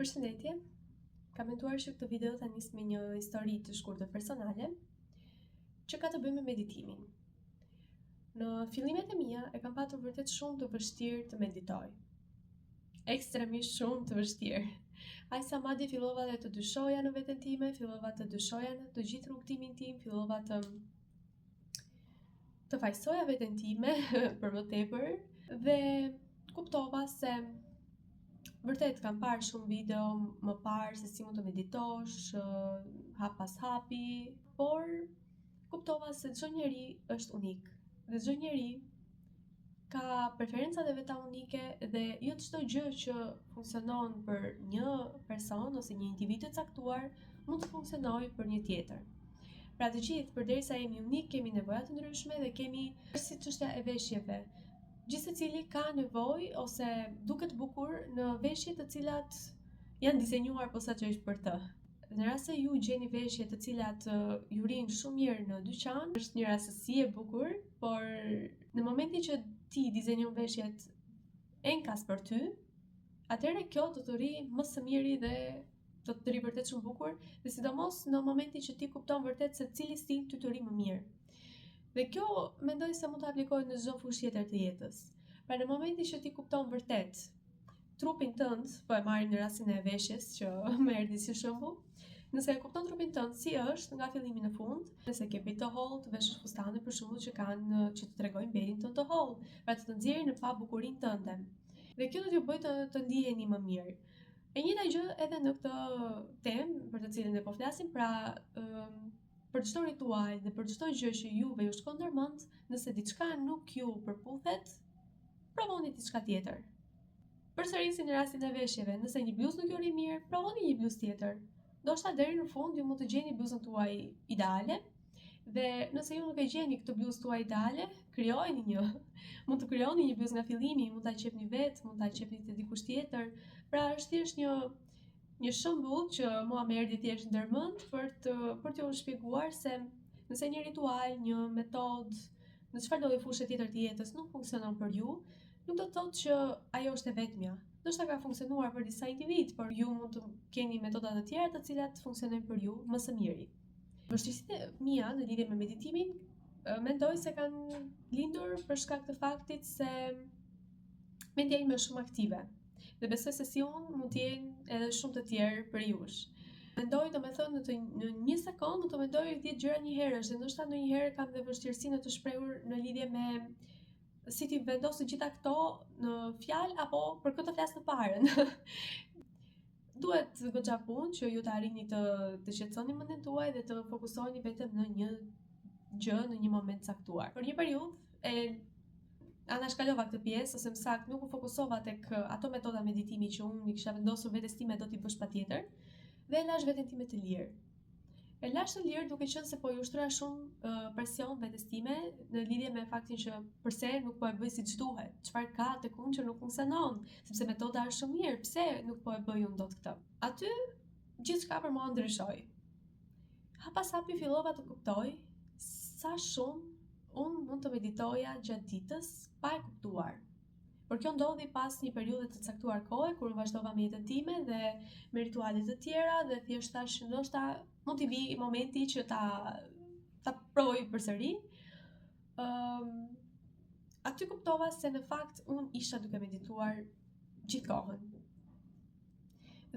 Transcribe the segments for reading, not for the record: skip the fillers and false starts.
Përshëndetje, kam menduar që këtë video ta nis me një histori të shkurtër personale që ka të bëjë me meditimin. Në fillimet e mia e kam patur vërtet shumë të vështirë të meditoj. Ekstremisht shumë të vështirë. Aq sa madje fillova dhe të dyshoja në veten time, fillova të dyshoja në të gjithë rrugtimin tim, fillova të fajsoja veten time për më tepër dhe kuptova se vërtet kam parë shumë video më parë se si mund të meditosh, hap pas hapi, por kuptova se çdo njeri është unik dhe çdo njeri ka preferencat e veta unike dhe jo çdo gjë që funksionon për një person ose një individ të caktuar mund të funksionojë për një tjetër. Pra të gjithë, përderisa jemi unik, kemi nevoja të ndryshme dhe kemi si çështja e veshjeve. Gjithë secili ka nevojë ose duket bukur në veshje të cilat janë dizenjuar posaçërisht për të. Në rast se ju gjeni veshje të cilat ju rinë shumë mirë në dyqan, është një rastësi e bukur, por në momentin që ti dizenjon veshjet enkas për ty, atëherë kjo do të ri më së miri dhe do të ri vërtet shumë bukur, dhe sidomos në momentin që ti kupton vërtet se cili stil ty të ri më mirë. Dhe kjo mendoj se mund të aplikohet në çdo fushë tjetër të jetës. Pra në momentin që ti kupton vërtet trupin tënd, po e marrim në rastin e veshjes që më erdhi si shembull, nëse e kupton trupin tënd si është nga fillimi në fund, nëse ke pejë të hollë, të veshësh fustane për shembull që të tregojnë mbetjen tënde të hollë, pra të nxjerrin në pa bukurinë tënde. Dhe kjo do t'ju bëjë të ndiheni më mirë. E njëjta gjë edhe në këtë temë për të cilën ne po flasim, pra për çdo ritual dhe për çdo gjë që juve ju shkon ndërmend, nëse diçka nuk ju përputhet, provoni diçka tjetër. Përsërisni në rastin e veshjeve, nëse një bluzë nuk ju ri mirë, provoni një bluzë tjetër. Ndoshta deri në fund ju mund të gjeni bluzën tuaj ideale, dhe nëse ju nuk e gjeni këtë bluzë tuaj ideale, krijojeni një. Mund të krijoni një bluzë nga fillimi, mund ta qepni vetë, mund ta qepni te dikush tjetër. Pra është thjesht një shembull që mua më erdhi thjesht ndërmend për t'ju shpjeguar se nëse një ritual, një metodë, në çfarëdo fushë tjetër të jetës nuk funksionon për ju, nuk do të thotë që ajo është e vetmja. Ndoshta ka funksionuar për disa individ, por ju mund të keni metoda të tjera të cilat funksionojnë për ju më së miri. Vështirësitë mia në lidhje me meditimin, mendoj se kanë lindur për shkak të faktit se mendja ime është shumë aktive. Dhe besoj se si unë mund të jenë edhe shumë të tjerë për jush. Mendoj domethënë në një sekondë të mendoj 10 gjëra një herësh, dhe ndoshta ndonjëherë kam dhe vështirësinë të shprehur në lidhje me si ti vendos të gjitha këto në fjalë apo për këtë flas në parën. Duhet goxha punë që ju të arrini të qetësoni mendjen tuaj dhe të fokusoheni vetëm në një gjë në një moment caktuar. Për një periudhë anashkalova këtë pjesë, ose më saktë nuk u fokusova tek ato metoda meditimi që unë i kisha vendosur vetes time do t'i bësh patjetër, dhe e lash veten time të lirë. E lash të lirë duke qenë se po i ushtroja shumë presion vetes time në lidhje me faktin që pse nuk po e bëj siç duhet, çfarë ka tek unë që nuk funksionon, sepse metoda është shumë mirë, pse nuk po e bëj unë dot këtë. Aty gjithçka për mua ndryshoi. Pas hapi fillova të kuptoj sa shumë unë mund të meditoja gjatë ditës pa e kuptuar. Por kjo ndodhi pas një periudhe të caktuar kohe, kur unë vazhdova me jetën time dhe me rituale të tjera, dhe thjesht tash ndoshta mund t'i vi momenti që ta provoj përsëri. Aty kuptova se në fakt unë isha duke medituar gjithë kohën.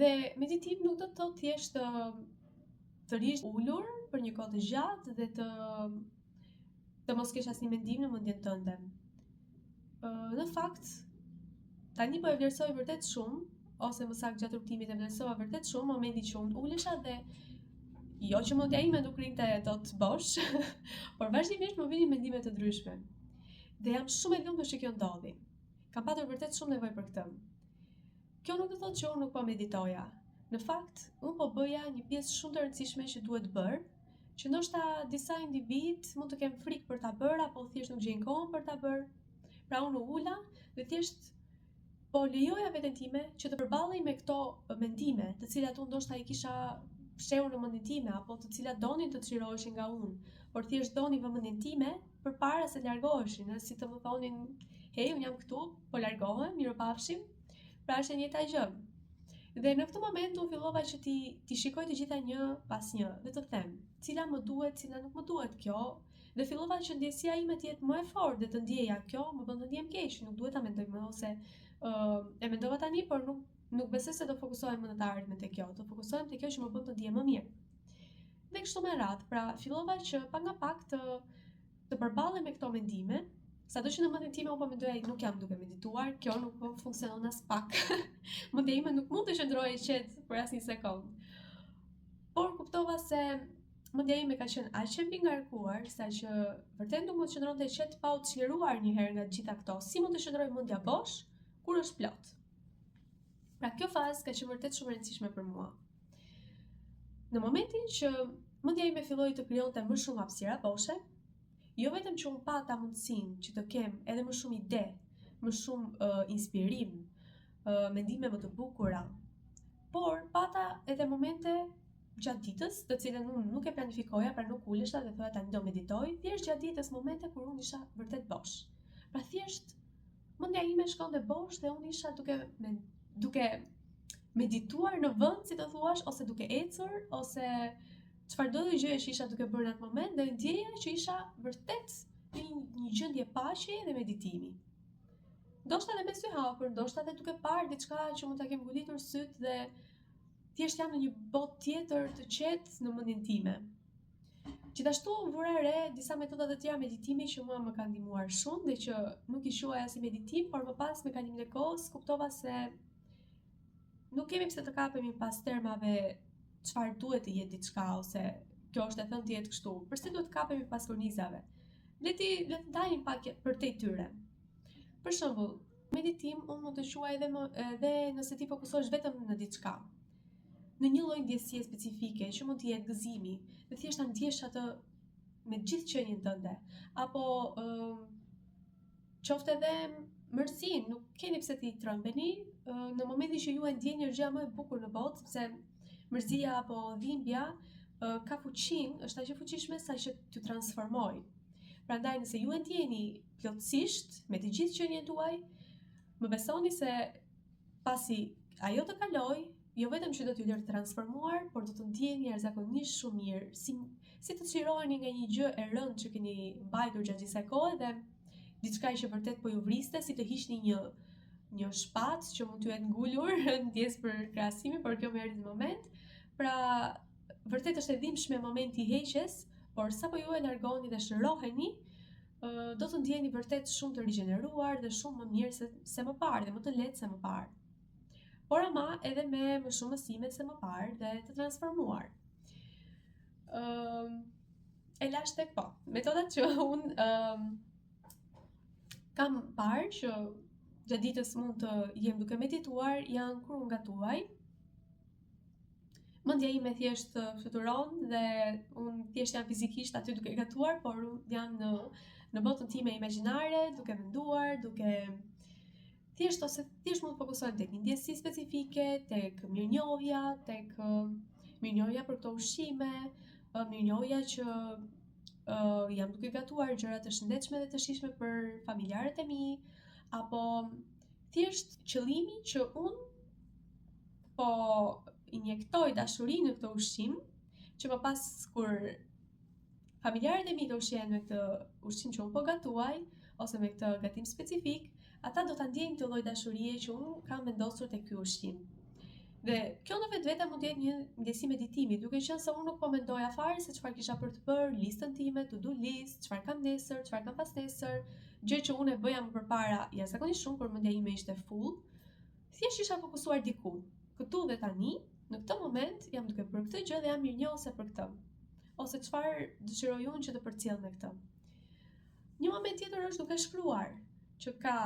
Dhe meditim nuk do të thotë thjesht të rish ulur për një kohë të gjatë dhe të mos kesh asnjë mendim në mendjen tënde. Në fakt, tani po e vlerësoj vërtet shumë, ose më saktë gjatë rrugtimit e vlerësova vërtet shumë momentin që unë ulesha dhe jo që mendja ime nuk rinte dot bosh, por vazhdimisht më vinin mendime të ndryshme. Dhe jam shumë e lumtur që kjo ndodhi. Kam patur vërtet shumë nevojë për këtë. Kjo nuk do të thotë që unë nuk po meditoja. Në fakt, unë po bëja një pjesë shumë të rëndësishme që duhet bërë, që ndoshta disa individ mund të kenë frikë për ta bërë apo thjesht nuk gjejnë kohën për ta bërë. Pra unë u ula dhe thjesht po lejoja veten time që të përballej me këto mendime, të cilat unë ndoshta i kisha fshehur në mendjen time apo të cilat donin të çliroheshin nga unë, por thjesht donin vëmendjen time përpara se të largoheshin, si të më thonin, "Hey, unë jam këtu, po largohem, mirupafshim." Pra është e njëjta gjë. Dhe në këtë moment unë fillova që ti shikoj të gjitha një pas një dhe të them, cila më duhet, cila nuk më duhet kjo, dhe fillova që ndjesia ime të jetë më e fortë dhe të ndjeja kjo më bën të ndjem keq, nuk duhet ta mendoj më ose e mendova tani, por nuk besoj se do fokusohem më në të ardhmen te kjo, do fokusohem te kjo që më bën të ndjem më mirë. Dhe kështu me radhë, pra fillova që pak nga pak të përballem me këto mendime. Sado që në mendjen time unë po mendoja nuk jam duke medituar, kjo nuk po funksionon as pak. Mendja ime nuk mund të qëndrojë qetë për asnjë sekond. Por kuptova se mendja ime ka qenë aq e mbingarkuar sa që vërtet nuk mund të qëndronte qetë pa u çliruar një herë nga gjitha këto. Si mund të qëndrojë mendja bosh kur është plot? Pra kjo fazë ka qenë vërtet shumë e rëndësishme për mua. Në momentin që mendja ime filloi të krijonte më shumë hapësira boshe, jo vetëm që unë pata mundësinë që të kem edhe më shumë ide, më shumë inspirim, mendime më të bukura, por pata edhe momente gjatë ditës, të cilën unë nuk e planifikoja, pra nuk ulesha dhe thoya tani do meditoj, thjesht gjatë ditës momente kur unë isha vërtet bosh. Pra thjesht mendja ime shkonte bosh dhe unë isha duke medituar në vend, si të thuash, ose duke ecur, ose çfarëdo gjë që isha duke bërë në atë moment, dhe ndjeja që isha vërtet në një gjendje paqeje dhe meditimi. Ndoshta edhe me sy hapur, ndoshta edhe duke parë diçka që mund ta kem ngulitur syt dhe thjesht jam në një botë tjetër të qetë në mendjen time. Gjithashtu vura re disa metoda të tjera meditimi që mua më kanë ndihmuar shumë dhe që nuk i quaja si meditim, por më pas me kalimin e kohës kuptova se nuk kemi pse të kapemi pas termave çfarë duhet të jetë diçka ose kjo është e thënë të jetë kështu. Përse duhet të kapemi pas kornizave? Le të dalim pak përtej tyre. Për shembull, meditim unë mund të quaj edhe nëse ti fokusohesh vetëm në diçka, në një lloj ndjesie specifike që mund të jetë gëzimi, dhe thjesht ta ndjesh atë me gjithë qenien tënde, apo qoftë edhe mërzinë, nuk keni pse t'i trembeni në momentin që ju e ndjeni është gjëja më e bukur në botë, sepse mërzia apo dhimbja ka fuqinë, është aq e fuqishme sa që t'ju transformoj. Prandaj nëse ju e ndjeni plotësisht me të gjithë qenien tuaj, më besoni se pasi ajo të kaloj, jo vetëm që do t'ju lërë transformuar, por do të ndjeni jashtëzakonisht shumë mirë, si të çliroheni nga një gjë e rëndë që keni mbajtur gjatë gjithë kësaj kohe dhe diçka që vërtet po ju vriste, si të hiqni një shpatë që mund t'ju jetë ngulur, ndjes për krahasimi, por kjo më erdhi në moment. Pra, vërtet është e dhimbshme momenti i heqjes, por sapo ju e largoni dhe shëroheni, do të ndjeni vërtet shumë të rigjeneruar dhe shumë më mirë se më parë dhe më të lehtë se më parë. Por ama edhe me më shumë mësime se më parë dhe të transformuar. E lash tek po. Metodat që unë kam parë që gjatë ditës mund të jem duke medituar janë kur unë gatuaj. Mendja ime thjesht fluturon dhe unë thjesht jam fizikisht aty duke gatuar, por unë jam në botën time imagjinare, duke menduar, duke thjesht mund të fokusohem tek një ndjesi specifike, tek mirënjohja, tek mirënjohja për këto ushqime, mirënjohja që jam duke gatuar gjëra të shëndetshme dhe të shijshme për familjarët e mi, apo thjesht qëllimi që unë po injektoj dashuri në këtë ushqim, që më pas kur familjarët e mi do ushqejnë me këtë ushqim që unë po gatuaj, ose me këtë gatim specifik, ata do ta ndjejnë këtë lloj dashurie që unë kam vendosur tek ky ushqim. Dhe kjo në vetvete mund të jetë një ndjesi meditimi, duke qenë se unë nuk po mendoja fare se çfarë kisha për të bërë, listën time, to-do list, çfarë kam nesër, çfarë kam pas nesër, gjë që unë e bëja më përpara jashtëzakonisht shumë, por mendja ime ishte full. Thjesht isha fokusuar diku. Këtu dhe tani, në këtë moment jam duke bërë këtë gjë dhe jam mirënjohëse për këtë. Ose çfarë dëshiroj unë që të përcjell me këtë. Një moment tjetër është duke shkruar, që ka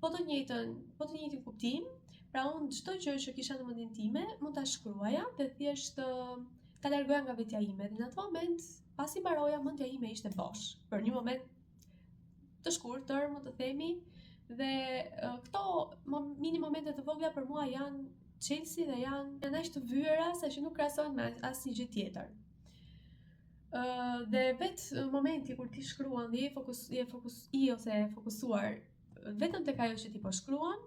po të njëjtin kuptim. Pra unë çdo gjë që kisha në mendjen time mund ta shkruaja dhe thjesht ta largoja nga vetja ime. Dhe në atë moment, pasi mbaroja, mendja ime ishte bosh. Për një moment të shkurtër, mund të themi, dhe këto mini momente të vogla për mua janë çelësi dhe janë aq të vyera sa që nuk krahasohen me asnjë gjë tjetër. Dhe vetë momenti kur ti shkruan dhe je fokusuar vetëm tek ajo që ti po shkruan,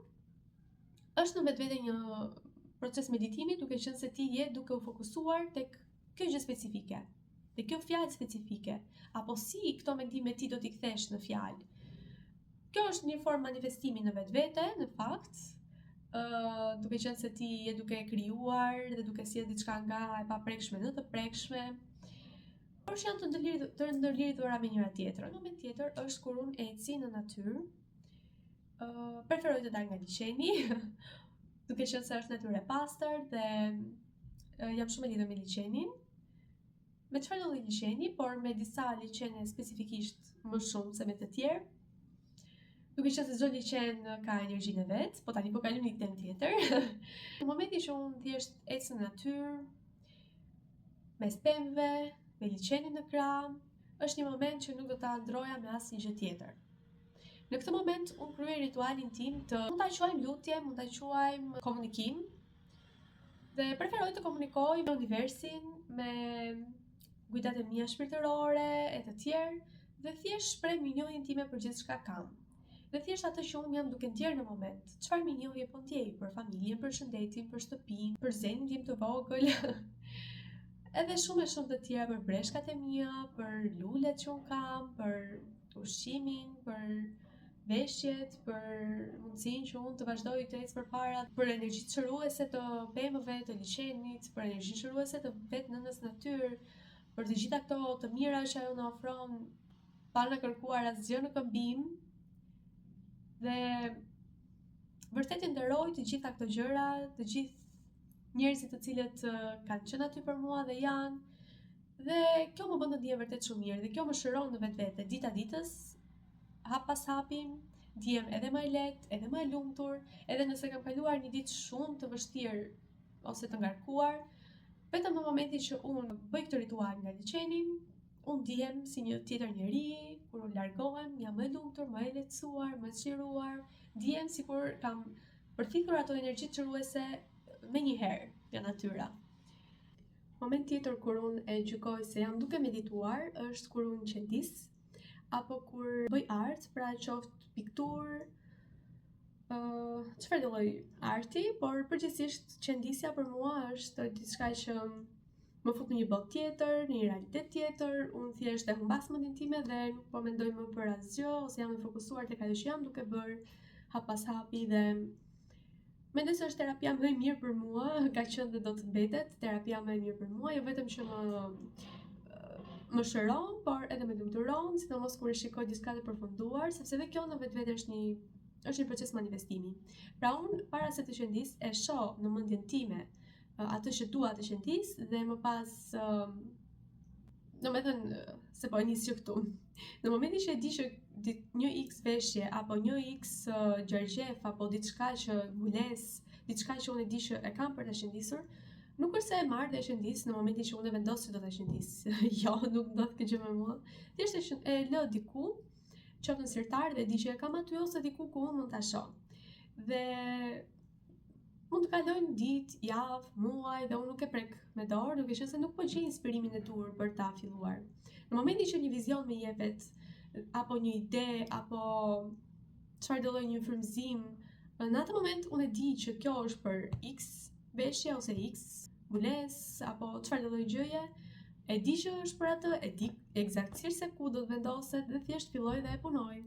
është në vetvete një proces meditimi, duke qenë se ti je duke u fokusuar tek kjo gjë specifike, tek kjo fjalë specifike, apo si këto mendime ti do t'i kthesh në fjalë. Kjo është një formë manifestimi në vetvete, në fakt, duke qenë se ti je duke krijuar dhe duke sjellë diçka nga e paprekshme në të prekshme. Por janë të ndërlidhura me njëra tjetrën. Në moment tjetër është kur unë eci në natyrë, preferoj të dal nga liçeni, duke qenë se është natyrë e pastër dhe jam shumë e lidhur me liçenin. Me çfarë lloji liçeni, por me disa liçene specifikisht më shumë se me të tjerë. Duke qenë se çdo liçen ka energjinë e vet, po tani po kalojmë një temë tjetër. Në momentin që unë thjesht ec në natyrë, mes pemëve, me liçenin në krah, është një moment që nuk do ta ndroja me asnjë gjë tjetër. Në këtë moment unë kryej ritualin tim të mund ta quajmë lutje, mund ta quajmë komunikim, dhe preferoj të komunikoj me universin, me kujtat e mia shpirtërore e të tjerë, dhe thjesht shpreh minjohjen time për gjithçka kam. Dhe thjesht atë që unë jam duke ndjerë në moment, çfarë minjohje po ndjej për familjen, për shëndetin, për shtëpinë, për zenin tim të vogël. Edhe shumë të tjera për breshkat e mia, për lulet që unë kam, për ushqimin, për veshjet, për mundësinë që unë të vazhdoj të ecë përpara, për energjitë shëruese të pemëve, të liçenit, për energjinë shëruese të vetë nënës natyrë, për të gjitha këto të mira që ajo na ofron pa na kërkuar asgjë në këmbim. Dhe vërtet i nderoj të gjitha këto gjëra, të gjithë njerëzit të cilët kanë qenë aty për mua dhe janë, dhe kjo më bën të ndihem vërtet shumë mirë, dhe kjo më shëron në vetvete, dita ditës, hap pas hapi, ndihem edhe më e lehtë, edhe më e lumtur, edhe nëse kam kaluar një ditë shumë të vështirë ose të ngarkuar, vetëm në momentin që unë bëj këtë ritual nga liçeni, unë ndihem si një tjetër njeri, kur unë largohem, jam më e lumtur, më e lehtësuar, më e çliruar, ndihem sikur kam përfitur ato energji çliruese me një herë nga natyra. Moment tjetër kur unë e gjykoj se jam duke medituar është kur unë qendis, apo kur bëj art, pra qoftë pikturë, çfarë do lloj arti, por përgjithsisht qendisja për mua është diçka që më fut në një botë tjetër, në një realitet tjetër, unë thjesht e humbas mendjen time dhe nuk po mendoj më për asgjë, ose jam e fokusuar tek ajo që jam duke bërë hap pas hapi, dhe mendoj se është terapia më e mirë për mua, ka qenë dhe do të mbetet terapia më e mirë për mua, jo vetëm që më shëron, por edhe më lumturon, sidomos kur e shikoj diçka të përfunduar, sepse edhe kjo në vetvete është një proces manifestimi. Pra unë para se të qendis e shoh në mendjen time atë që dua të qendis, dhe më pas domethënë se po e nis që këtu. Në momentin që e di që një X veshje apo një X gjergjef apo diçka që mules, diçka që unë e di që e kam për ta qendisur, nuk është se e marr dhe e qendis në momentin që unë e vendos se do ta qendis. Jo, nuk ndodh kjo gjë me mua. Thjesht e lë diku, qoftë në sirtar dhe di që e kam aty, ose diku ku unë mund ta shoh. Dhe mund të kalojnë ditë, javë, muaj dhe unë nuk e prek me dorë, duke qenë se nuk po gjej inspirimin e dur për ta filluar. Në momentin që një vizion më jepet, apo një ide, apo çfarë do lloj një frymëzim, në atë moment unë e di që kjo është për X veshje ose X mules apo çfarë do lloj gjëje, e di që është për atë, e di eksaktësisht se ku do të vendoset dhe thjesht filloj dhe e punoj.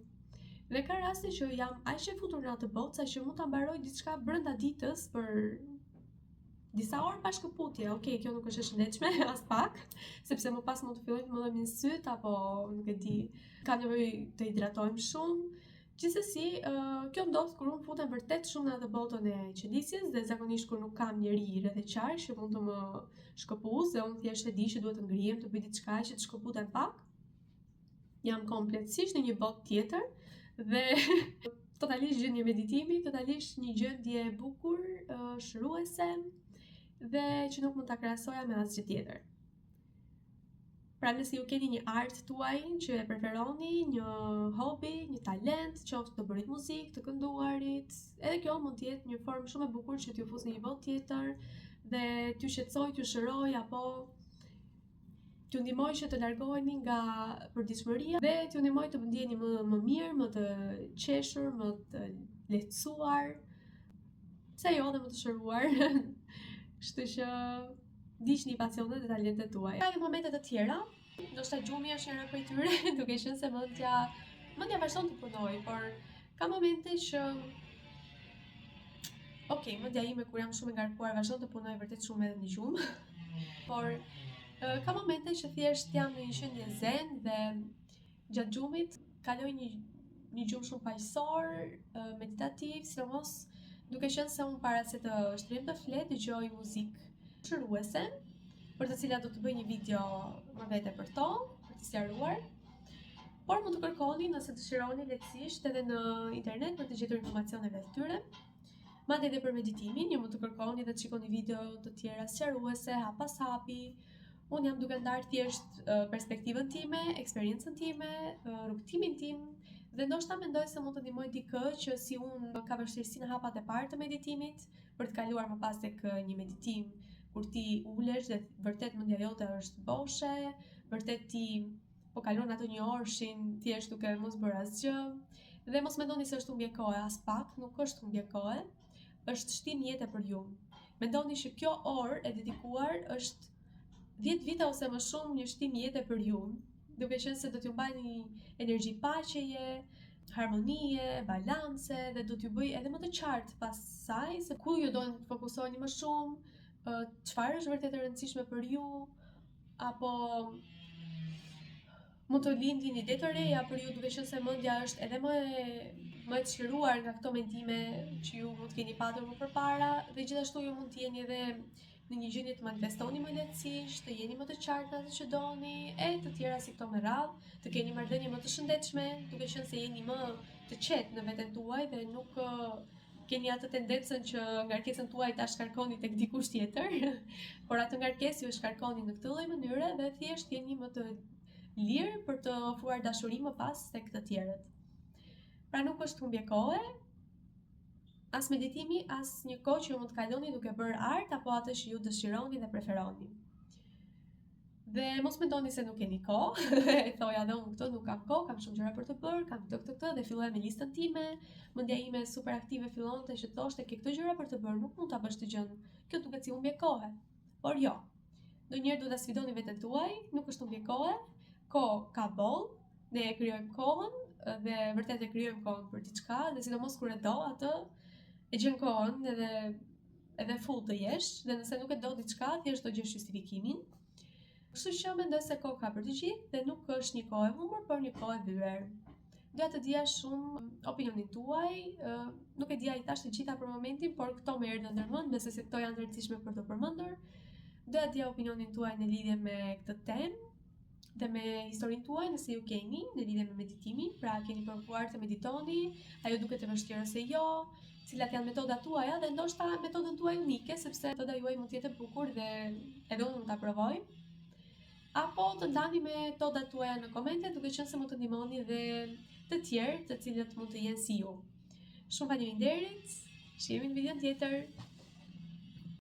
Dhe ka raste që jam aq e futur në atë botë sa që mund ta mbaroj diçka brenda ditës për disa orë pa shkëputje. Okej, kjo nuk është e shëndetshme as pak, sepse më pas mund të filloj të më lëmin syt apo nuk e di, kam nevojë të hidratohem shumë. Gjithsesi, kjo ndodh kur unë futem vërtet shumë në atë botën e qendisjes, dhe zakonisht kur nuk kam njeri rreth e qark që mund të më shkëputësh, dhe unë thjesht e di që duhet të ngrihem të bëj diçka që të shkëputem pak. Jam kompletësisht në një botë tjetër dhe totalisht gjendje meditimi, totalisht një gjendje e bukur, shëruese, dhe që nuk mund ta krahasoja me asgjë tjetër. Pra nëse ju keni një art tuaj që e preferoni, një hobi, një talent, qoftë të bërit muzikë, të kënduarit, edhe kjo mund të jetë një formë shumë e bukur që t'ju fusë në një botë tjetër dhe t'ju shqetësoj, t'ju shëroj, apo t'ju ndihmoj që të largoheni nga përditshmëria dhe t'ju ndihmoj të ndjeni më mirë, më të qeshur, më të lehtësuar, pse jo, dhe më të shëruar. Kështu që ndiqni pasionet dhe talentet tuaja. Ka momente të tjera, ndoshta gjumi është njëra prej tyre, duke qenë se mendja vazhdon të punoj, por ka momente që mendja ime kur jam shumë e ngarkuar vazhdon të punoj vërtet shumë edhe në gjumë, por ka momente që thjesht jam në një qendje zen dhe gjatë gjumit kaloj një gjumë shumë paqësor, meditativ, sidomos duke qenë se unë para se të shtrem të flet dëgjoj muzikë shëruese, për të cilat do të bëj një video më vete për to, për të sqaruar. Por mund të kërkoni nëse dëshironi lehtësisht edhe në internet për të gjetur informacionet e tyre. Madje edhe për meditimin, ju mund të kërkoni dhe të shikoni video të tjera sqaruese, hap pas hapi. Unë jam duke ndarë thjesht perspektivën time, eksperiencën time, rrugtimin tim, dhe ndoshta mendoj se mund të ndihmoj dikë që si unë ka vështirësi në hapat e parë të meditimit, për të kaluar më pas tek një meditim kur ti ulesh dhe vërtet mendja jote është boshe, vërtet ti po kalon ato një orshin thjesht duke mos bërë asgjë. Dhe mos mendoni se është humbje kohe, as pak, nuk është humbje kohe, është shtim jete për ju. Mendoni që kjo orë e dedikuar është 10 vite ose më shumë një shtim jete për ju, duke qenë se do t'ju mbaj një energji paqeje, harmonie, balance, dhe do t'ju bëj edhe më të qartë pas saj se ku ju do të fokusoheni më shumë, çfarë është vërtet e rëndësishme për ju, apo mund të lindë një ide të reja për ju, duke qenë se mendja është edhe më e çliruar nga këto mendime që ju mund të keni patur më përpara, dhe gjithashtu ju mund të jeni edhe në një gjendje të manifestoni më lehtësisht, të jeni më të qartë në atë që doni, e të tjera si këto me radhë, të keni marrëdhënie më të shëndetshme, duke qenë se jeni më të qetë në veten tuaj dhe nuk keni atë tendencën që ngarkesën tuaj ta shkarkoni tek dikush tjetër, por atë ngarkesë ju e shkarkoni në këtë lloj mënyre dhe thjesht jeni më të lirë për të ofruar dashuri më pas tek të tjerët. Pra nuk është humbje kohe, as meditimi, as një kohë që ju mund të kaloni duke bërë art apo atë që ju dëshironi dhe preferoni. Dhe mos mendoni se nuk keni kohë, e thoja dhe unë këtë, nuk kam kohë, kam shumë gjëra për të bërë, kam këtë dhe filloj me listën time, mendja ime super aktive fillonte që thoshte ke këtë gjëra për të bërë, nuk mund ta bësh të gjën. Kjo duket si humbje kohe. Por jo. Ndonjëherë duhet ta sfidoni veten tuaj, nuk është humbje kohe. Kohë ka boll, ne e krijojmë kohën dhe vërtet e krijojmë kohën për diçka, dhe sidomos kur e do atë, e gjen kohën edhe full të jesh, dhe nëse nuk e do diçka, thjesht do gjesh justifikimin. Kështu që mendoj se kohë ka për të gjithë dhe nuk është një kohë e humbur, por një kohë e byer. Doja të dija shumë opinionin tuaj, nuk e dija i thash të gjitha për momentin, por këto më erdhën ndërmend, besoj se këto janë të rëndësishme për të përmendur. Doja të dija opinionin tuaj në lidhje me këtë temë dhe me historinë tuaj, nëse ju keni, në lidhje me meditimin, pra keni provuar të meditoni, ajo duket e vështirë ose jo, cilat janë metodat tuaja dhe ndoshta metodën tuaj unike, sepse metoda juaj mund të jetë e bukur dhe edhe unë mund ta provoj. Apo të ndani me metodat tuaja në komente, duke qenë se mund të ndihmoni dhe të tjerë, të cilët mund të jenë si ju. Shumë faleminderit, shihemi në videon tjetër.